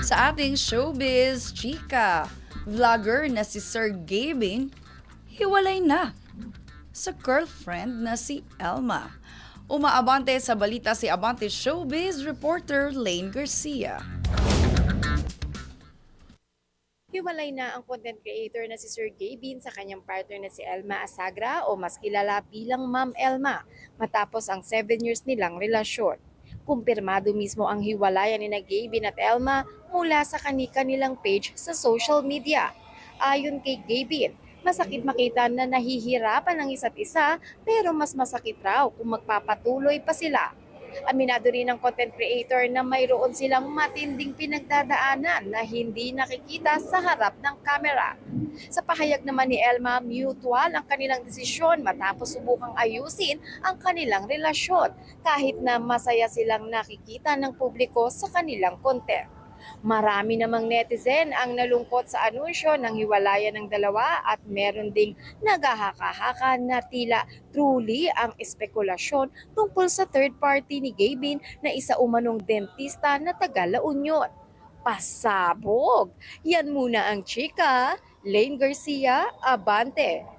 Sa ating showbiz, chika, vlogger na si Sir Gavin, hiwalay na sa girlfriend na si Elma. Umaabante sa balita si Abante Showbiz reporter Lane Garcia. Hiwalay na ang content creator na si Sir Gavin sa kanyang partner na si Elma Asagra o mas kilala bilang Ma'am Elma matapos ang 7 years nilang relasyon. Kumpirmado mismo ang hiwalayan ni Gavin at Elma mula sa kanilang page sa social media. Ayon kay Gavin, masakit makita na nahihirapan ang isa't isa pero mas masakit raw kung magpapatuloy pa sila. Aminado rin ng content creator na mayroon silang matinding pinagdadaanan na hindi nakikita sa harap ng kamera. Sa pahayag naman ni Elma, mutual ang kanilang desisyon matapos subukang ayusin ang kanilang relasyon kahit na masaya silang nakikita ng publiko sa kanilang content. Marami namang netizen ang nalungkot sa anunsyo ng hiwalayan ng dalawa at meron ding naghahaka-haka na tila truly ang espekulasyon tungkol sa third party ni Gavin na isa umanong dentista na taga La Union. Pasabog! Yan muna ang chika. Lane Garcia, Abante.